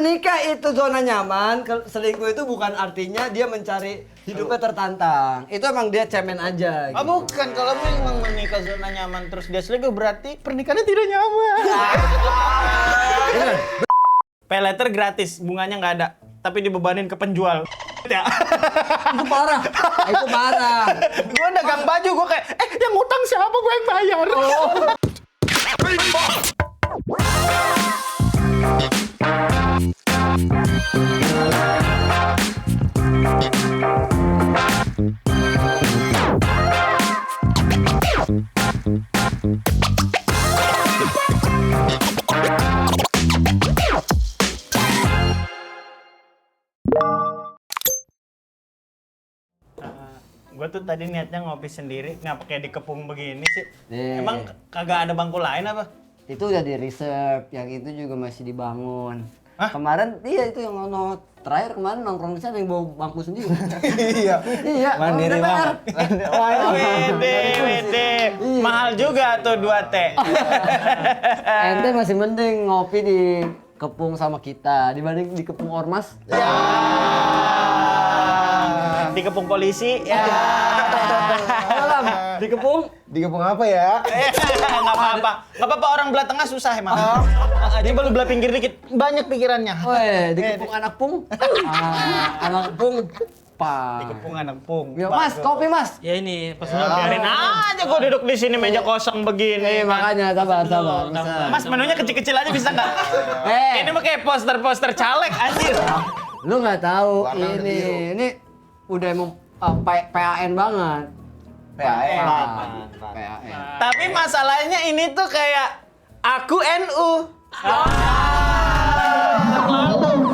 menikah itu zona nyaman, selingkuh itu bukan artinya dia mencari hidupnya tertantang. Itu emang dia cemen aja. Ah, gitu. bukan, kalau memang menikah zona nyaman terus dia selingkuh berarti pernikahannya tidak nyaman. Pay letter gratis, bunganya nggak ada, tapi dibebanin ke penjual. Ya. Itu parah. Itu parah. Gue dagang baju, gue kayak, yang utang siapa, gue yang bayar. Gue tuh tadi niatnya ngopi sendiri, nggak pakai dikepung begini sih. Emang kagak ada bangku lain apa? Itu udah di reserve, yang itu juga masih dibangun. Hah? Kemarin iya itu yang terakhir kemarin nongkrong di sana yang bawa bangku sendiri. Iya. Iya. Mandiri banget. Wede. Mahal juga tuh 2 T. Ente masih mending ngopi di kepung sama kita dibanding di kepung ormas. Dikepung polisi. Ya. Alam, di kepung. Digabung apa ya? Nggak apa-apa. Nggak apa-apa, orang belah tengah susah emang. Coba lu belah pinggir dikit. Banyak pikirannya. Woi, di kepung anak pung. Anak pung. Dikepung anak pung. Ya, Mas, kopi Mas. Ya ini pesan Biarin aja gua duduk di sini meja kosong begini. Makanya sabar. Mas, menunya kecil-kecil aja bisa nggak? Ini mah kayak poster-poster caleg anjir. Lu nggak tahu Warna udah biru. ini udah emang PAN banget. PAN. PAN. Tapi masalahnya ini tuh kayak aku NU.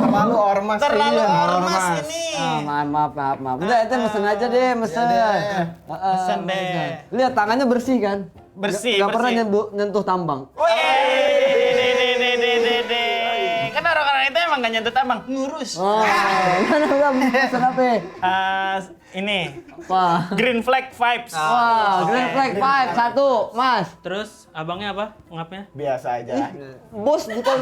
Terlalu ormas. Terlalu iya, ormas ini. Maaf. Udah, ente mesen aja deh, mesen. Mesen deh. Lihat tangannya bersih kan? Bersih, Nggak pernah bersih. nyentuh tambang. Kan orang-orang itu emang gak nyentuh tambang, ngurus. Oh, mana udah mesen apa? Ini Wah. green flag vibes. Wah, green flag 5 1, Mas. Terus abangnya apa? Ngapnya? Biasa aja. Bos bukan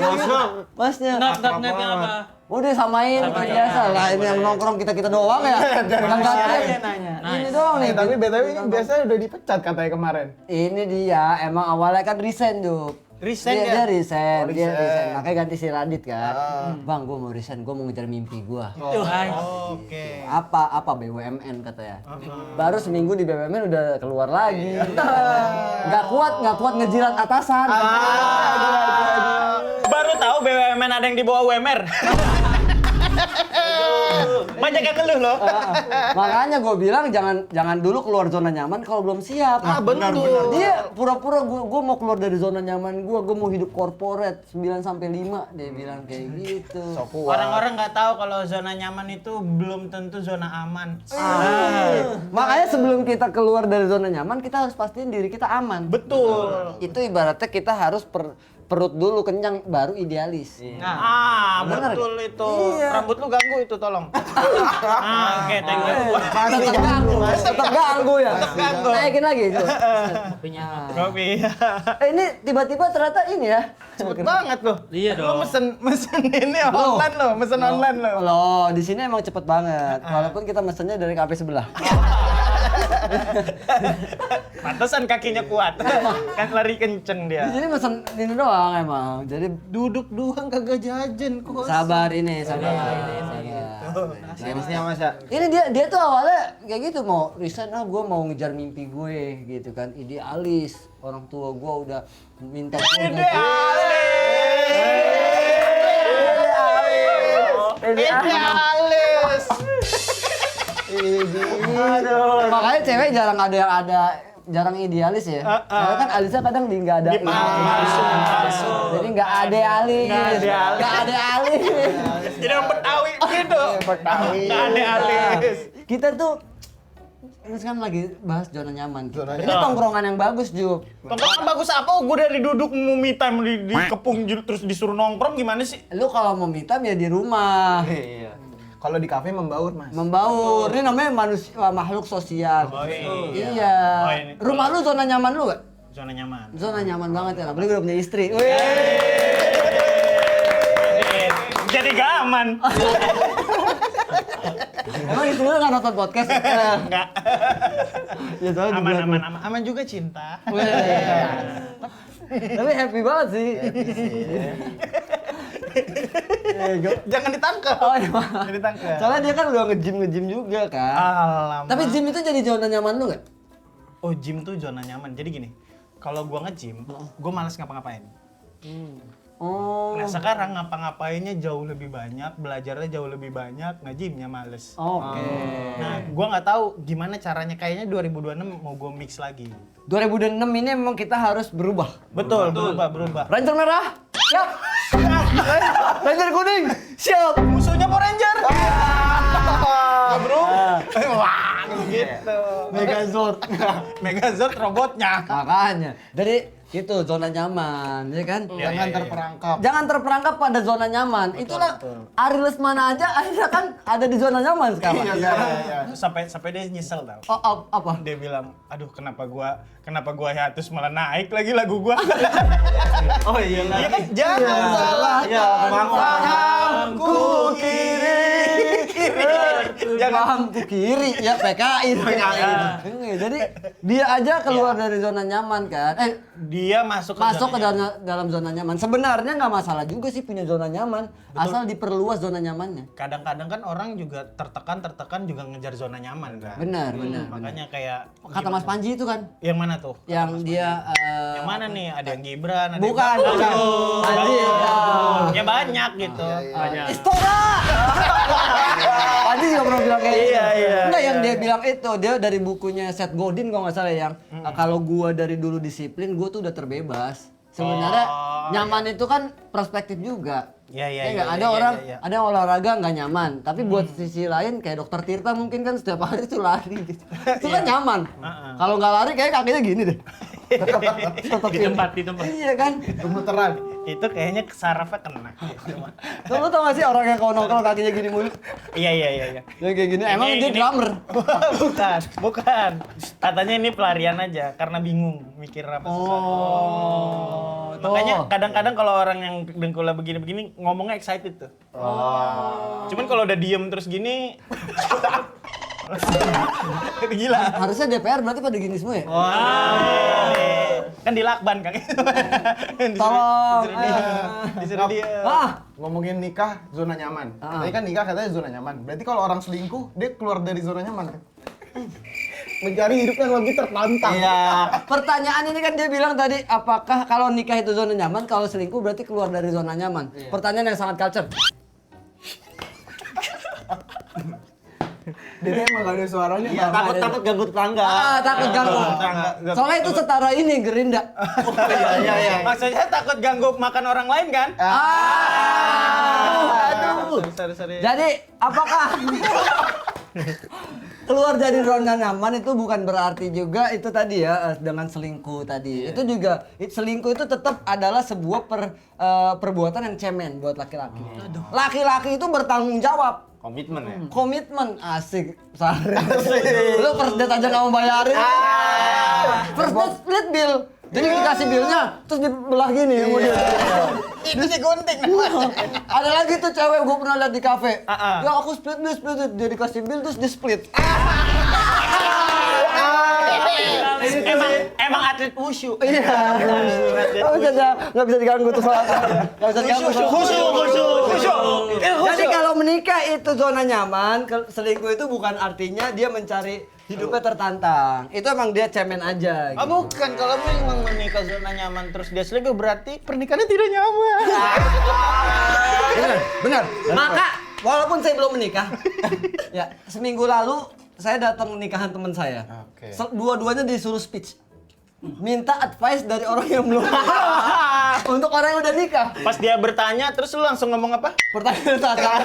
Masnya. Ngapnya apa? Udah samain biasa lah, ini yang nongkrong kita doang ya. Yang ganti nanya. ini doang nih. Tapi BTW ini biasanya udah dipecat katanya kemarin. Ini dia, emang awalnya kan resign, Juk. Resign dia? dia? Dia Oh, resign. resign. Makanya ganti si Radit kan. Bang, gue mau resign, gue mau ngejar mimpi gue. Oke. Apa BUMN katanya. Baru seminggu di BUMN udah keluar lagi. Nggak kuat ngejilat atasan. Baru tahu BUMN ada yang di bawah UMR. Banyak yang ngeluh loh. Makanya gue bilang jangan dulu keluar zona nyaman kalau belum siap. Betul. Dia pura-pura gue mau keluar dari zona nyaman gue mau hidup korporat 9 sampai 5 dia bilang kayak gitu. Orang-orang nggak tahu kalau zona nyaman itu belum tentu zona aman. Makanya sebelum kita keluar dari zona nyaman kita harus pastiin diri kita aman. Betul. Itu ibaratnya kita harus perut dulu kenyang baru idealis. Bener Betul gak? itu. Iya. Rambut lu ganggu itu tolong. Oke, thank you. Tetap ganggu ya. ganggu. Naikin lagi. Kopinya. Kopi. Ini tiba-tiba ternyata ini ya. Cepet banget loh. Iya Lu dong. mesen ini online lo, mesen online lo. Loh, di sini emang cepet banget. Walaupun kita mesennya dari kafe sebelah. Pantesan kakinya kuat. Kan lari kenceng Di dia. sini mesen ini doang emang. Jadi Duduk doang kagak jajan kok. sabar ini, sabar. Seriusnya Mas ya? Ini dia tuh awalnya kayak gitu mau resign, gue mau ngejar mimpi gue gitu kan, idealis. Orang tua gue udah minta Idealis. Aduh. Makanya cewek jarang idealis ya. Karena kan alisnya kadang nggak ada. Jadi nggak ada alis. Nggak ada alis. Jadi orang Betawi gitu. Nggak ada alis. Kita tuh ini kan lagi bahas zona nyaman. Ini tongkrongan yang bagus, Juk. Tongkrongan bagus apa? Gue dari duduk mau me time di kepung terus disuruh nongkrong gimana sih? Lu kalau mau me time ya di rumah. Iya. Kalau di kafe membaur Mas. Membaur. Ini namanya manusia makhluk sosial. Oh, iya. Iya. Oh, ini. Rumah lu zona nyaman lu gak? Zona nyaman. Zona nyaman banget ya. Apalagi udah punya istri. Jadi aman. Emang itu nggak nonton podcast? Enggak. Ya soalnya juga tuh. Aman juga cinta. Weh. Tapi happy banget sih. Jangan ditangkap. Oh iya. Jangan ditangkap. Soalnya dia kan udah nge-gym juga kan. Alamak. Tapi gym itu jadi zona nyaman lu nggak? Oh, gym tuh zona nyaman. Jadi gini, kalau gua nge-gym, gua malas ngapa-ngapain. Oh. Nah sekarang ngapa-ngapainnya jauh lebih banyak, belajarnya jauh lebih banyak, nge-gymnya males. Oke. Nah, gua nggak tahu gimana caranya. Kayaknya 2026 mau gua mix lagi. 2006 ini memang kita harus berubah. Betul. Berubah. Ranger merah, siap. Ranger kuning, siap. Musuhnya Power Ranger. Bro. Wah, gitu. Megazord. Megazord robotnya. Makanya. Jadi itu zona nyaman, ya kan? Jangan terperangkap. Jangan terperangkap pada zona nyaman. Itulah Ari Lesmana aja akhirnya kan ada di zona nyaman sekarang. Iya. Sampai dia nyesel tau. Oh, apa? Dia bilang, aduh kenapa gua hiatus malah naik lagi lagu gua. Oh iya lah. Iya kan? Jangan salah. Iya, Pahamku kiri. Pahamku kiri, ya PKI. Jadi dia aja keluar dari zona nyaman kan. Dia masuk Masuk ke dalam zona nyaman. Sebenarnya nggak masalah juga sih punya zona nyaman, asal diperluas zona nyamannya. Kadang-kadang kan orang juga tertekan juga ngejar zona nyaman kan. Benar. Makanya kayak Kata Mas Panji itu kan, yang mana tuh? yang dia Yang mana nih? Ada yang Gibran, ada bukan. Panji. Ya banyak gitu. Banyak. Istora. Panji juga pernah bilang kayak gitu. Iya. Enggak, yang dia bilang itu, dia dari bukunya Seth Godin kalau nggak salah yang kalau gua dari dulu disiplin, gua tuh udah terbebas. Sebenarnya nyaman itu kan perspektif juga. Iya. Nggak? Ada orang ada yang olahraga nggak nyaman, tapi buat sisi lain kayak Dokter Tirta mungkin kan setiap hari itu lari gitu. Itu kan nyaman. Kalau nggak lari kayak kakinya gini deh. Tetap Di tempat. Iya kan? Gemeteran. Itu kayaknya sarafnya kena. Lu tau gak sih orang yang kalau nongkrong kakinya gini mulu? Iya. Yang kayak gini, emang dia drummer. Bukan. Katanya ini pelarian aja karena bingung mikir apa sesuatu. Makanya kadang-kadang kalau orang yang dengkulnya begini-begini ngomongnya excited tuh. Cuman kalau udah diem terus gini gila. Harusnya DPR berarti pada gini semua ya? Kan di lakban Kang. Tolong. Disuruh dia. Ngomongin nikah zona nyaman. Tadi kan nikah katanya zona nyaman. Berarti kalau orang selingkuh dia keluar dari zona nyaman kan? Mencari hidup yang lebih tertantang. Iya. Pertanyaan ini kan dia bilang tadi, apakah kalau nikah itu zona nyaman, kalau selingkuh berarti keluar dari zona nyaman? Pertanyaan yang sangat culture. Jadi emang gak ada suaranya. Iya, Takut ganggu tetangga. Takut ganggu. Soalnya itu setara ini Gerinda. Iya. Maksudnya takut ganggu makan orang lain kan? Aduh. Sorry. Jadi apakah keluar dari zona nyaman itu bukan berarti juga itu tadi ya dengan selingkuh tadi. Itu juga selingkuh itu tetap adalah sebuah perbuatan yang cemen buat laki-laki. Laki-laki itu bertanggung jawab. Komitmen ya. Komitmen asik. Lu first date aja nggak mau bayarin. First date split bill. Jadi dikasih billnya terus dibelah gini kemudian. Itu sih gunting. Ada lagi tuh cewek gue pernah lihat di kafe. Ya aku split bill. Dia dikasih bill terus di split. Emang atlet wushu. Iya. Nggak bisa diganggu tuh soal. Nggak bisa diganggu. Khusyuk. Jadi kalau menikah itu zona nyaman, selingkuh itu bukan artinya dia mencari hidupnya tertantang. Itu emang dia cemen aja. Gitu. Bukan, kalau memang menikah zona nyaman terus dia selingkuh berarti pernikahannya tidak nyaman. Benar. Maka walaupun saya belum menikah, ya seminggu lalu saya datang nikahan teman saya. Oke. Dua-duanya disuruh speech. Minta advice dari orang yang belum untuk orang yang udah nikah. Pas dia bertanya terus lu langsung ngomong apa? Pertanyaan tata.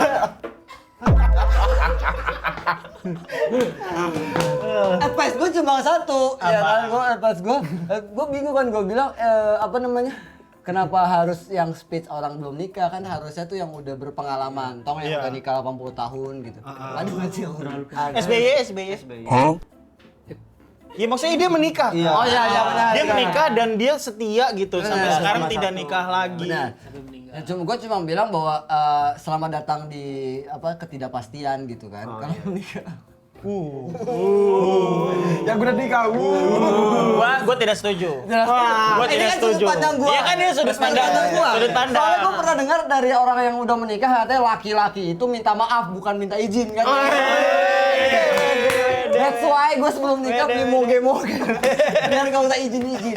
Advice gue cuma satu, ya kan? Gue bingung kan, gue bilang apa namanya? Kenapa harus yang speech orang belum nikah, kan harusnya tuh yang udah berpengalaman, tong yang udah nikah 80 tahun gitu. Aduh masih SBY. Ya maksudnya dia menikah. Oh iya benar. Dia menikah dan dia setia gitu sampai sekarang tidak nikah lagi. Benar. Ya, gue cuma bilang bahwa selamat datang di ketidakpastian gitu kan. Kalau menikah. Yang udah nikah. Gua tidak setuju. Gua Ini tidak kan setuju. sudut pandang gua. Iya kan ini sudut pandang. gua. Sudut pandang. Soalnya gue pernah dengar dari orang yang udah menikah katanya laki-laki itu minta maaf bukan minta izin kan. That's why gue sebelum nikah beli moge-moge. Biar gak usah izin-izin.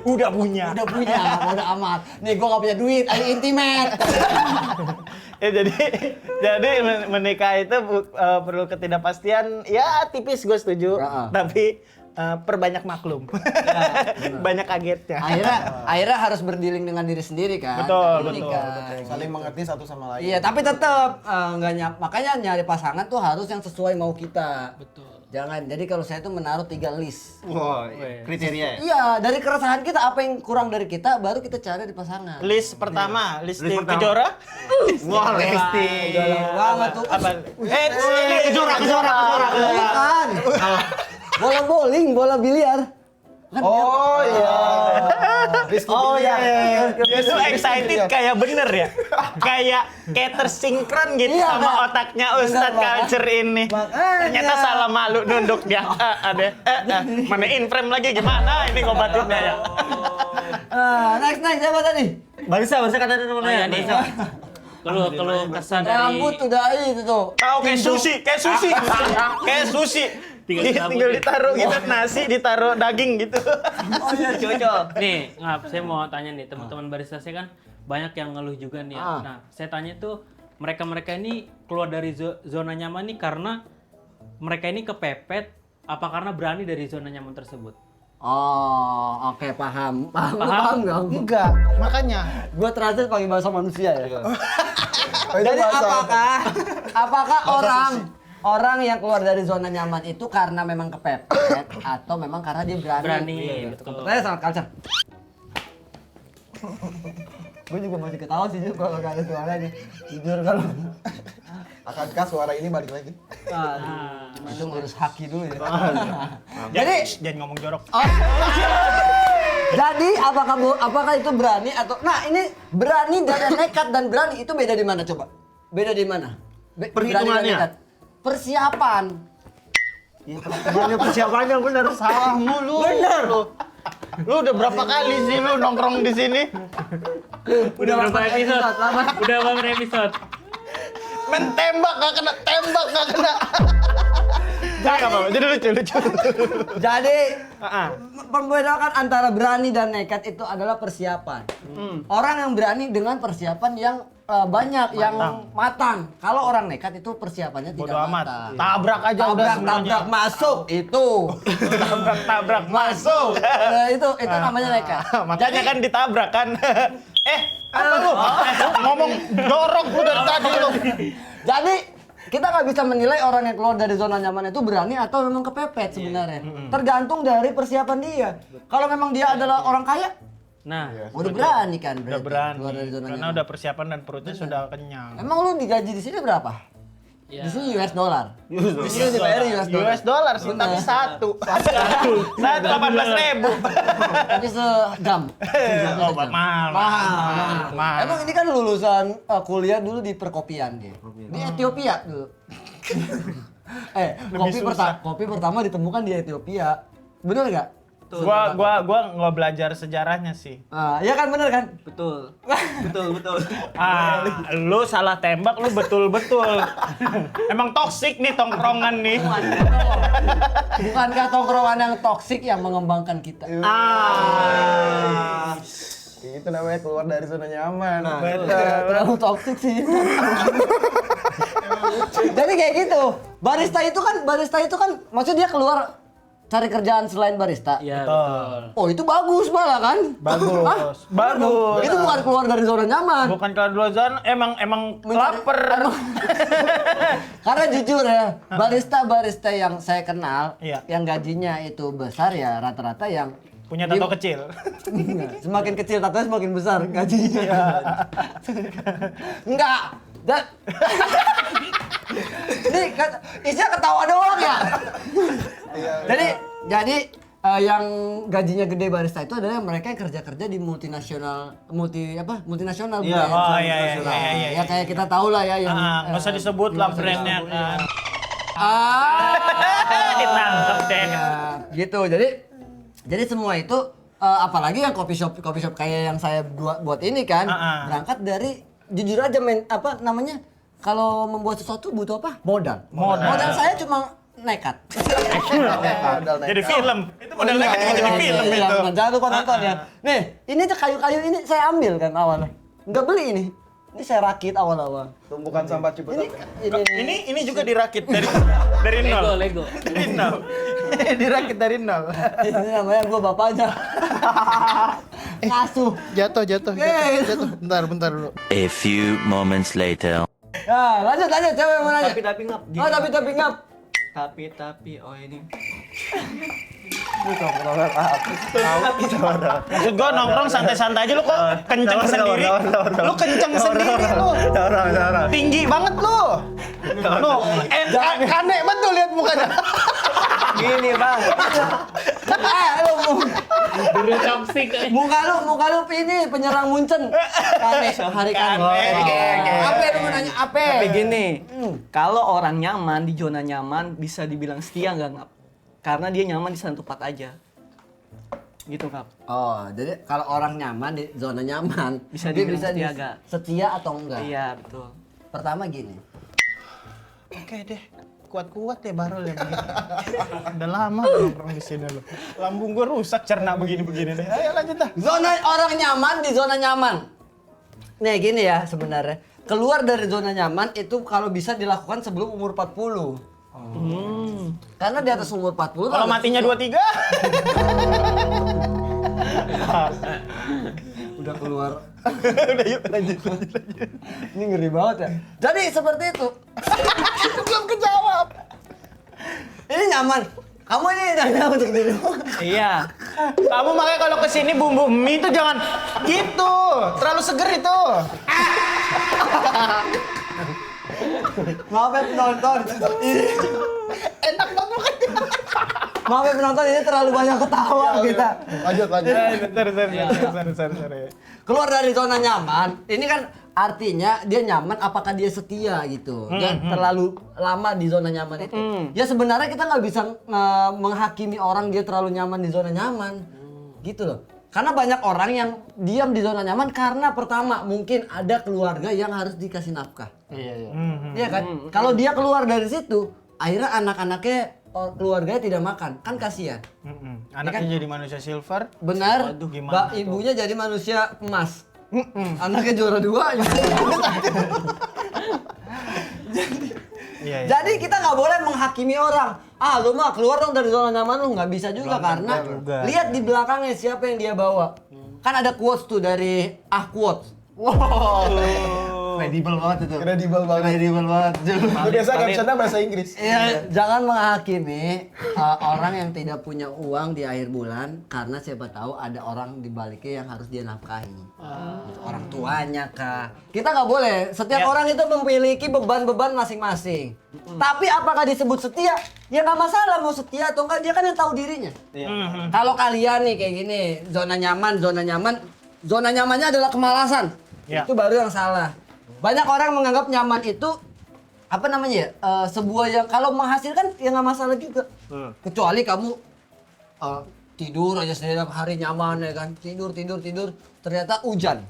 Udah punya. Udah amat. Nih gue gak punya duit, ada intimate. Ya jadi menikah itu perlu ketidakpastian. Ya tipis gue setuju. Tapi perbanyak maklum. Banyak kagetnya. Akhirnya harus berdealing dengan diri sendiri kan. Betul. Saling mengerti satu sama lain. Iya, tapi tetap makanya nyari pasangan tuh harus yang sesuai mau kita. Betul. Jangan. Jadi kalau saya tuh menaruh 3 list. Wah, kriteria ya? Iya, dari keresahan kita apa yang kurang dari kita baru kita cari di pasangan. List pertama, listing List pertama. Kejora. Wah, listing. Galang banget tuh. Apa? Ini Kejora. Bukan. Bola bowling, bola biliar. Kan Oh iya. Oh iya. Dia tuh excited kayak bener ya. Kayak tersinkron gitu Iya, sama Kak. otaknya Ustadz Bener, Kak. Culture ini. Makanya. Ternyata salah malu nunduk dia. Mana in frame lagi gimana ini ngobatinnya ya. Next siapa tadi? Barista katanya namanya. nih. Barista. Kalau kesan dari Rambut udah itu tuh. Tahu kayak sushi. Kayak sushi. Tinggal ditaruh gitu nasi, ditaruh daging gitu. Oh iya, Cocok. nih, saya mau tanya nih teman-teman barista saya kan banyak yang ngeluh juga nih. Ya. Nah, saya tanya tuh mereka ini keluar dari zona nyaman nih karena mereka ini kepepet apa karena berani dari zona nyaman tersebut? Oh, oke paham. Paham nggak? Enggak, makanya. Gua terakhir pakai bahasa manusia ya. Oh, itu Jadi bahasa. apakah orang yang keluar dari zona nyaman itu karena memang kepepet atau memang karena dia berani? Berani, betul. Saya sangat culture. Gue juga masih ketawa sih Ju, kalau gak ada suaranya. Jujur kalau. Akankah suara ini balik lagi? Itu ngurus haki dulu ya. Jadi jangan ngomong jorok. Jadi apakah itu berani atau ini berani dan nekat dan berani itu beda di mana coba? Beda di mana? Berani dan Perhitungannya. nekat. Persiapan. Ya persiapannya bener, salah mulu. Bener lu. Lu udah berapa kali sih lu nongkrong di sini? Udah berapa episode? Udah berapa episode? Tembak gak kena. Jadi lucu. Jadi membedakan antara berani dan nekat itu adalah persiapan. Orang yang berani dengan persiapan yang banyak, yang matang. Kalau orang nekat itu persiapannya tidak Bodo amat. matang. Tabrak aja udah semuanya. Tabrak masuk itu. Tabrak masuk. Itu namanya nekat. Makanya kan ditabrak kan. Apa lu? Ngomong jorok lu dari tadi lu. Jadi kita nggak bisa menilai orang yang keluar dari zona nyaman itu berani atau memang kepepet sebenarnya. Tergantung dari persiapan dia. Kalau memang dia adalah orang kaya, Nah, udah berani kan Udah berarti berani. keluar dari zona Karena nyaman. udah persiapan dan perutnya sudah kenyang. Emang lu digaji di sini berapa? ya. Di sini US dollar. Di sini dibayar US dollar. US dollar sih, tapi satu 18.000. Tapi sejam. Oh, mahal. Mahal. Emang ini kan lulusan kuliah dulu di perkopian dia. Di Ethiopia dulu. Kopi pertama ditemukan di Ethiopia. Bener nggak? Gua nggak belajar sejarahnya sih. Ya kan bener kan? Betul. Lu salah tembak, lu betul. Emang toksik nih tongkrongan nih. Bukankah tongkrongan yang toksik yang mengembangkan kita? Itu namanya keluar dari zona nyaman. Terlalu toksik sih. Jadi kayak gitu. Barista itu kan maksudnya dia keluar cari kerjaan selain barista. Iya, betul. Oh, itu bagus malah kan? Bagus. Itu bukan keluar dari zona nyaman. Bukan kalau dua zona, emang lapar. Karena jujur ya, barista yang saya kenal, Iya. yang gajinya itu besar ya rata-rata yang Punya tato kecil. semakin kecil tatonya semakin besar gajinya. Enggak. Ini isinya ketawa doang ya. Jadi yang gajinya gede barista itu adalah mereka yang kerja di multinasional Iya. brand. Oh, iya. Ya kayak kita tahu lah ya yang Nggak usah disebut lah brandnya kan. Ditangkap deh. Ya, gitu. Jadi semua itu apalagi yang coffee shop kayak yang saya buat ini kan berangkat dari jujur aja kalau membuat sesuatu butuh apa? Modal saya cuma nekat. Jadi film. Itu modal nekat juga jadi film Iya, itu. jangan lupa nonton ya. Nih, ini aja kayu-kayu ini saya ambil kan awalnya. Nggak beli ini. Ini saya rakit awal-awal. Tumpukan sampah Ciputat. Ini juga dirakit dari nol. Lego. Dari nol. Dirakit dari nol. Ini namanya gua bapaknya. Ngasuh. Jatuh. Eh. Bentar dulu. A few moments later. Ya, lanjut cewek yang mau nanya. Tapi ngap. Gini. Oh, tapi ngap. Tapi oh ini. Maksud gua nongkrong santai-santai aja lu kok kenceng sendiri. Lu kenceng sendiri lu. Tinggi banget lu. Lu aneh betul lihat mukanya. Gini, Bang. Lu Dulu toxic. muka lu ini penyerang Munchen. Hari kan. Apa lu mau nanya apa? Tapi gini, kalau orang nyaman di zona nyaman bisa dibilang setia nggak Ngap? Karena dia nyaman di satu tempat aja. Gitu Ngap. Oh, jadi kalau orang nyaman di zona nyaman, Bisa dia dibilang bisa setia nggak? setia atau enggak? Iya, betul. Pertama gini. Oke deh. Kuat-kuat ya baru ya begini. Udah lama nongkrong di sini lu. Lambung gua rusak cerna begini-begini deh. Ayo lanjut dah. Zona orang nyaman di zona nyaman. Nih gini ya sebenarnya. Keluar dari zona nyaman itu kalau bisa dilakukan sebelum umur 40. Karena di atas umur 40 Kalau matinya 23. udah keluar. Udah yuk lanjut. Ini ngeri banget ya. Jadi seperti itu. Belum kejawab. Ini nyaman. Kamu ini nanya untuk diri. Iya. Kamu makanya kalau kesini bumbu mie itu jangan gitu. Terlalu seger itu. Maaf ya penonton. Enak banget makan. Maaf ya penonton ini terlalu banyak ketawa kita. Lanjut. Sorry. Keluar dari zona nyaman. Ini kan artinya dia nyaman apakah dia setia gitu. Dia terlalu lama di zona nyaman itu. Ya sebenarnya kita nggak bisa menghakimi orang dia terlalu nyaman di zona nyaman. Gitu loh. Karena banyak orang yang diam di zona nyaman karena pertama mungkin ada keluarga yang harus dikasih nafkah. Iya. Iya kan? Kalau dia keluar dari situ, akhirnya anak-anaknya keluarganya tidak makan, kan kasihan. Anaknya jadi manusia silver. Benar. Waduh, gimana tuh? Ibunya jadi manusia emas. Anaknya juara 2. Iya. Jadi kita nggak boleh menghakimi orang. Ah, lu mah keluar dong dari zona nyaman lu, nggak bisa juga karena juga. lihat di belakangnya siapa yang dia bawa. Kan ada quotes tuh dari quotes. Credible banget itu. Credible banget. Credible banget. Itu biasa captionnya bahasa Inggris. Iya, jangan menghakimi orang yang tidak punya uang di akhir bulan karena siapa tahu ada orang di baliknya yang harus dia nafkahi. Gitu, orang tuanya kah. Kita nggak boleh. Setiap orang itu memiliki beban-beban masing-masing. Tapi apakah disebut setia? Ya nggak masalah mau setia atau enggak, dia kan yang tahu dirinya. Kalau kalian nih kayak gini, zona nyamannya adalah kemalasan. Ya. Itu baru yang salah. Banyak orang menganggap nyaman itu sebuah yang kalau menghasilkan ya nggak masalah juga. Kecuali kamu tidur aja setiap hari nyaman ya kan, tidur ternyata hujan,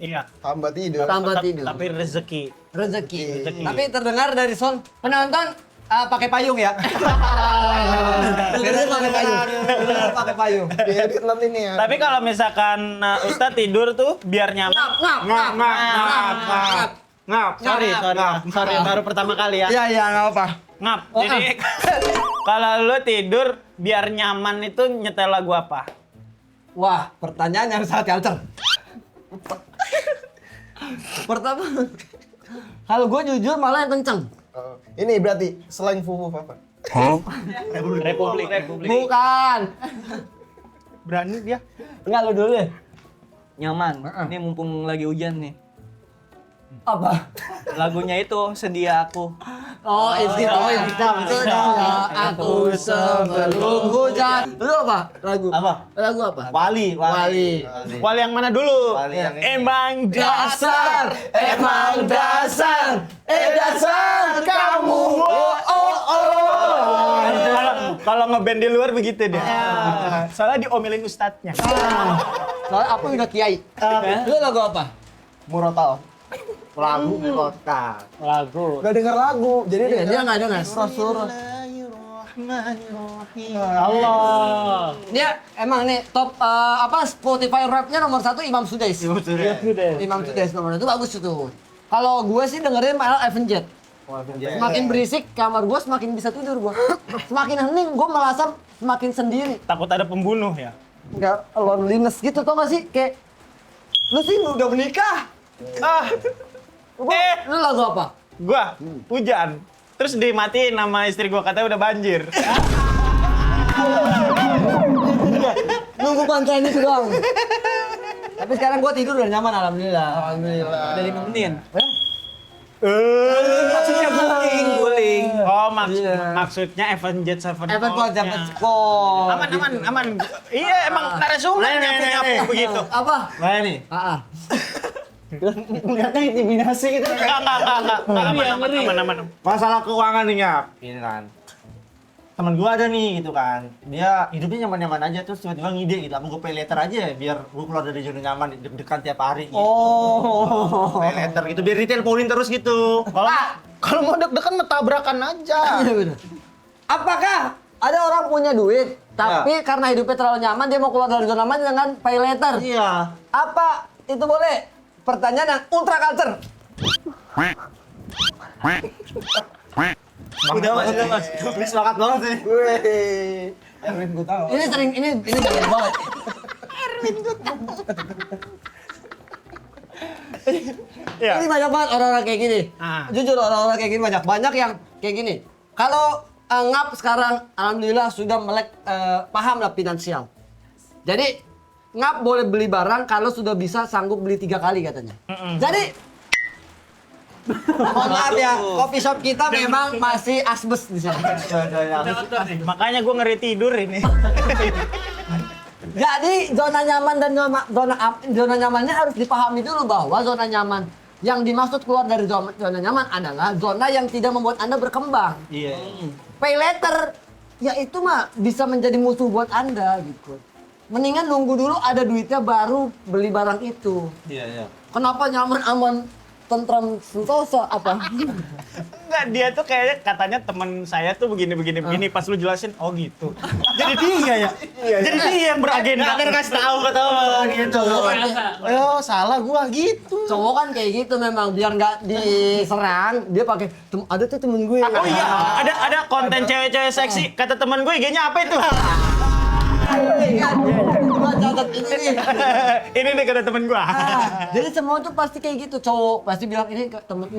Iya. Tambah tidur. tambah tidur, Tapi rezeki. rezeki. Tapi terdengar dari sound penonton pakai payung ya. Dengarnya pakai payung. Dengar pakai payung. Diedit nanti nih ya. Tapi kalau misalkan Ustadz tidur tuh biar nyaman. Ngap. Sorry, baru pertama kali ya. Iya, nggak apa. Ngap. Jadi kalau lu tidur biar nyaman itu nyetel lagu apa? Wah, pertanyaan yang sangat culture. Pertama, kalau gue jujur malah yang kenceng. Ini berarti selain fufu apa? Republik. Bukan. Berani dia. Enggak, lu dulu deh. Nyaman. Ini mumpung lagi hujan nih. Apa? Lagunya itu Sedia Aku. Oh, itu aku sebelum hujan. Lu apa? Lagu. Apa? Lagu apa? Wali. Wali yang mana dulu? Wali yang ini. Emang Dasar kamu. Kalau ngeband di luar begitu dia. Soalnya diomelin ustadznya. Soalnya apa udah kiai. Lu lagu apa? Murotal. Lagu kota. Lagu. Gak denger lagu, jadi Dia nggak dengar. Allah. Dia emang nih top Spotify rapnya nomor 1 Imam Sudais. Imam Sudais nomor 1 bagus itu. Kalau gue sih dengerin malah Avenged. Semakin berisik kamar gue semakin bisa tidur gue. Semakin hening gue merasa semakin sendiri. Takut ada pembunuh ya. Nggak loneliness gitu tau gak sih? Kayak lu sih udah menikah. Lu lagu apa? Gua hujan. Terus dimatiin nama istri gua katanya udah banjir. Nunggu pantai ini doang. Tapi sekarang gua tidur udah nyaman alhamdulillah. Udah 5 menit. Maksudnya guling. Oh, maksudnya Avenged Sevenfold. Aman. Iya, emang narasumber nyapu begitu. Apa? Mana nih? Lihatnya intimidasi gitu. Enggak. Aman. Masalah keuangan nih, Ngap. Ini kan. Temen gua ada nih gitu kan. Dia hidupnya nyaman-nyaman aja terus tiba-tiba ngide gitu. Apa gua pay letter aja ya biar gua keluar dari zona nyaman deg-degan tiap hari gitu. Pay letter gitu biar diteleponin terus gitu. Kalau mau deg-degan tabrakan aja. Iya, apakah ada orang punya duit tapi karena hidupnya terlalu nyaman dia mau keluar dari zona nyaman dengan pay letter? Iya. Apa itu boleh? Pertanyaan yang ultra culture. Udah mas. Ini semangat banget sih. Erwin gue tahu. Ini banyak banget. Iya. Ini banyak banget orang-orang kayak gini. Jujur orang-orang kayak gini banyak yang kayak gini. Kalau Ngap sekarang alhamdulillah sudah melek paham lah finansial. Jadi Ngap boleh beli barang kalau sudah bisa sanggup beli 3 kali katanya. Jadi mohon maaf ya, coffee shop kita memang masih asbes di sini. Makanya gua ngeri tidur ini. Jadi zona nyaman dan zona nyamannya harus dipahami dulu bahwa zona nyaman yang dimaksud keluar dari zona nyaman adalah zona yang tidak membuat Anda berkembang. Iya. Pay letter ya itu mah bisa menjadi musuh buat Anda gitu. Mendingan nunggu dulu ada duitnya baru beli barang itu. Iya. Kenapa nyaman aman tentram sentosa apa? Enggak, dia tuh kayaknya katanya teman saya tuh begini pas lu jelasin, oh gitu. Jadi dia ya. Jadi dia yang beragenda. Nggak ada kasih tahu kata gitu. Oh, salah gua gitu. Cowok kan kayak gitu memang biar nggak diserang dia pakai ada tuh temen gue. Oh iya, ada konten cewek-cewek seksi. Kata teman gue IG-nya apa itu? Gua catat ini nih. Ini nih kata temen gue. Jadi semua tuh pasti kayak gitu, cowok pasti bilang ini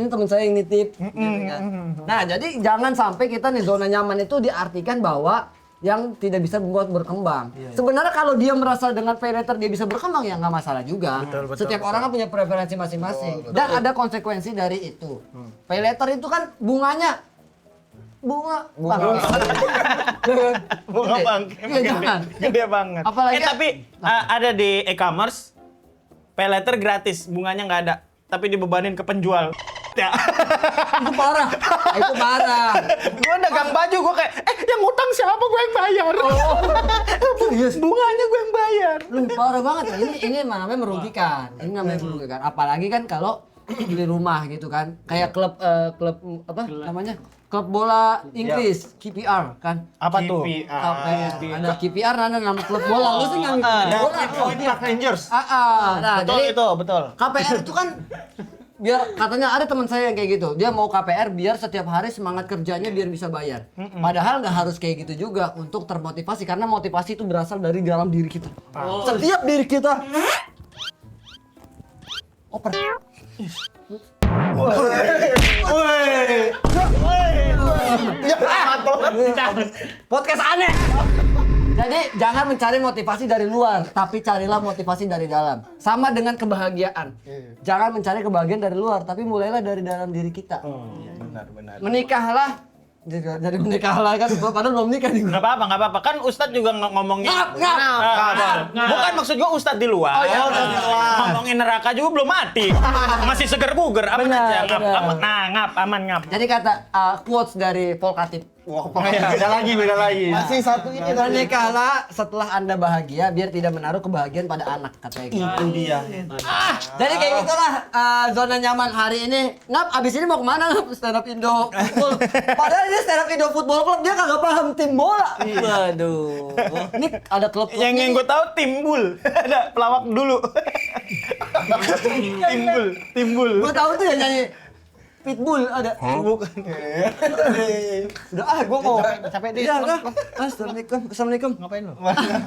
temen saya yang nitip. Gitu kan. Nah jadi jangan sampai kita nih zona nyaman itu diartikan bahwa yang tidak bisa membuat berkembang. Sebenarnya kalau dia merasa dengan pay letter dia bisa berkembang ya nggak masalah juga. Setiap orang kan punya preferensi masing-masing dan ada konsekuensi dari itu. Pay letter itu kan bunganya bunga bangke. Iya, jangan. Gede banget. Apalagi- Tapi ada di e-commerce pay letter gratis, bunganya nggak ada. Tapi dibebanin ke penjual. Ya. Itu parah. Itu parah. Gue dagang baju, gue kayak, yang utang siapa, gue yang bayar. Serius? Bunganya gue yang bayar. Lu parah banget ya. Ini namanya merugikan. Ini namanya merugikan. Apalagi kan kalau beli rumah gitu kan. Kayak klub apa namanya? Klub bola Inggris, KPR kan. Apa tuh? Ada KPR, ada nama klub bola. Lu sih nggak ngerti bola. Oh, ini Park Rangers. Nah, Betul jadi itu, betul. KPR itu kan biar katanya ada teman saya yang kayak gitu. Dia mau KPR biar setiap hari semangat kerjanya biar bisa bayar. Padahal nggak harus kayak gitu juga untuk termotivasi karena motivasi itu berasal dari dalam diri kita. Setiap diri kita. Oper. Podcast aneh. Jadi jangan mencari motivasi dari luar, tapi carilah motivasi dari dalam. Sama dengan kebahagiaan. Jangan mencari kebahagiaan dari luar, tapi mulailah dari dalam diri kita. benar. Menikahlah. Jadi menikahlah kan, gua padahal belum nikah nih. Nggak apa-apa. Kan Ustadz juga ngomongin. Ngap. Bukan maksud gua Ustadz di luar. Oh, iya, Ustadz di luar. Ngomongin neraka juga belum mati. Masih seger buger. Aman Benar, aja. Ngap. benar. Ngap. Aman ngap. Jadi kata quotes dari Volkatif. Wah, Beda lagi. masih satu ini tadi. Menikahlah setelah Anda bahagia biar tidak menaruh kebahagiaan pada anak katanya gitu. Itu dia. Jadi kayak gitulah zona nyaman hari ini. Ngap, abis ini mau kemana Ngap? Stand up Indo Football. Padahal ini stand up Indo Football Club dia kagak paham tim bola. Waduh. Ini ada klub Yang gue tahu timbul. Ada pelawak dulu. timbul. Gue tahu tuh yang nyanyi Pitbull ada. Bukan. Udah gue mau. Capek deh. Ya udah. Assalamualaikum. Ngapain lu? Mana?